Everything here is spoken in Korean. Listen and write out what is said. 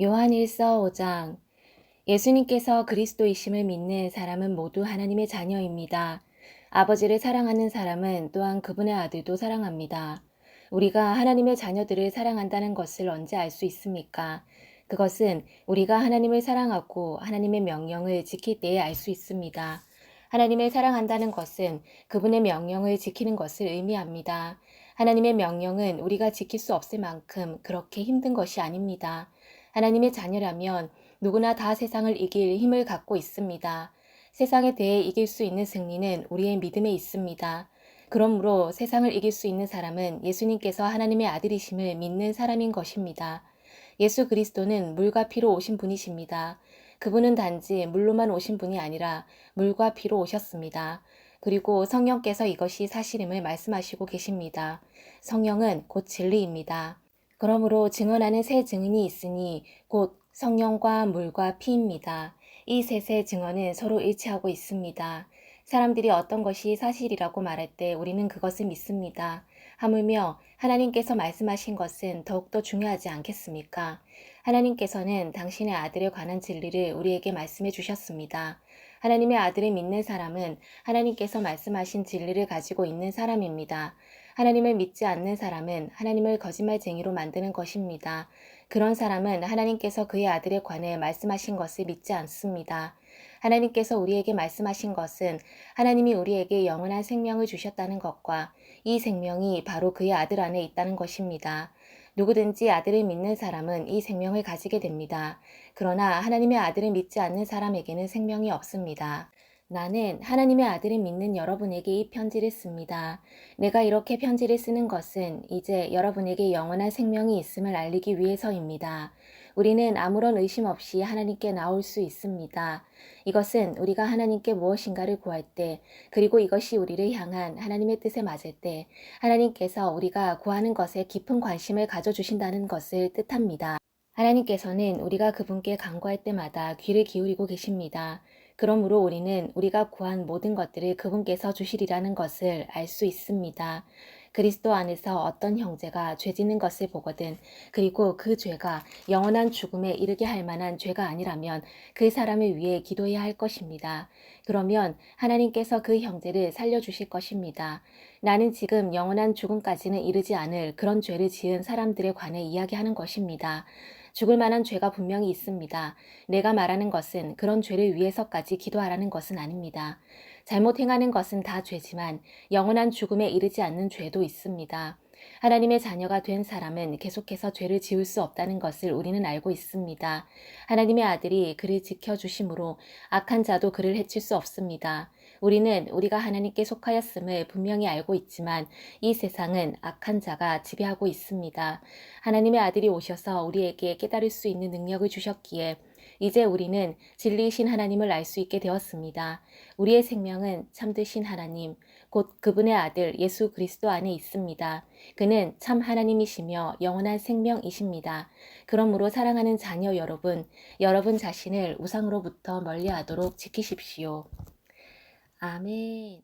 요한일서 5장. 예수님께서 그리스도이심을 믿는 사람은 모두 하나님의 자녀입니다. 아버지를 사랑하는 사람은 또한 그분의 아들도 사랑합니다. 우리가 하나님의 자녀들을 사랑한다는 것을 언제 알 수 있습니까? 그것은 우리가 하나님을 사랑하고 하나님의 명령을 지킬 때에 알 수 있습니다. 하나님을 사랑한다는 것은 그분의 명령을 지키는 것을 의미합니다. 하나님의 명령은 우리가 지킬 수 없을 만큼 그렇게 힘든 것이 아닙니다. 하나님의 자녀라면 누구나 다 세상을 이길 힘을 갖고 있습니다. 세상에 대해 이길 수 있는 승리는 우리의 믿음에 있습니다. 그러므로 세상을 이길 수 있는 사람은 예수님께서 하나님의 아들이심을 믿는 사람인 것입니다. 예수 그리스도는 물과 피로 오신 분이십니다. 그분은 단지 물로만 오신 분이 아니라 물과 피로 오셨습니다. 그리고 성령께서 이것이 사실임을 말씀하시고 계십니다. 성령은 곧 진리입니다. 그러므로 증언하는 세 증인이 있으니 곧 성령과 물과 피입니다. 이 셋의 증언은 서로 일치하고 있습니다. 사람들이 어떤 것이 사실이라고 말할 때 우리는 그것을 믿습니다. 하물며 하나님께서 말씀하신 것은 더욱더 중요하지 않겠습니까? 하나님께서는 당신의 아들에 관한 진리를 우리에게 말씀해 주셨습니다. 하나님의 아들을 믿는 사람은 하나님께서 말씀하신 진리를 가지고 있는 사람입니다. 하나님을 믿지 않는 사람은 하나님을 거짓말쟁이로 만드는 것입니다. 그런 사람은 하나님께서 그의 아들에 관해 말씀하신 것을 믿지 않습니다. 하나님께서 우리에게 말씀하신 것은 하나님이 우리에게 영원한 생명을 주셨다는 것과 이 생명이 바로 그의 아들 안에 있다는 것입니다. 누구든지 아들을 믿는 사람은 이 생명을 가지게 됩니다. 그러나 하나님의 아들을 믿지 않는 사람에게는 생명이 없습니다. 나는 하나님의 아들을 믿는 여러분에게 이 편지를 씁니다. 내가 이렇게 편지를 쓰는 것은 이제 여러분에게 영원한 생명이 있음을 알리기 위해서입니다. 우리는 아무런 의심 없이 하나님께 나올 수 있습니다. 이것은 우리가 하나님께 무엇인가를 구할 때, 그리고 이것이 우리를 향한 하나님의 뜻에 맞을 때, 하나님께서 우리가 구하는 것에 깊은 관심을 가져주신다는 것을 뜻합니다. 하나님께서는 우리가 그분께 간구할 때마다 귀를 기울이고 계십니다. 그러므로 우리는 우리가 구한 모든 것들을 그분께서 주시리라는 것을 알 수 있습니다. 그리스도 안에서 어떤 형제가 죄 짓는 것을 보거든, 그리고 그 죄가 영원한 죽음에 이르게 할 만한 죄가 아니라면 그 사람을 위해 기도해야 할 것입니다. 그러면 하나님께서 그 형제를 살려주실 것입니다. 나는 지금 영원한 죽음까지는 이르지 않을 그런 죄를 지은 사람들에 관해 이야기하는 것입니다. 죽을 만한 죄가 분명히 있습니다. 내가 말하는 것은 그런 죄를 위해서까지 기도하라는 것은 아닙니다. 잘못 행하는 것은 다 죄지만 영원한 죽음에 이르지 않는 죄도 있습니다. 하나님의 자녀가 된 사람은 계속해서 죄를 지을 수 없다는 것을 우리는 알고 있습니다. 하나님의 아들이 그를 지켜주심으로 악한 자도 그를 해칠 수 없습니다. 우리는 우리가 하나님께 속하였음을 분명히 알고 있지만 이 세상은 악한 자가 지배하고 있습니다. 하나님의 아들이 오셔서 우리에게 깨달을 수 있는 능력을 주셨기에 이제 우리는 진리이신 하나님을 알 수 있게 되었습니다. 우리의 생명은 참되신 하나님, 곧 그분의 아들 예수 그리스도 안에 있습니다. 그는 참 하나님이시며 영원한 생명이십니다. 그러므로 사랑하는 자녀 여러분, 여러분 자신을 우상으로부터 멀리하도록 지키십시오. 아멘.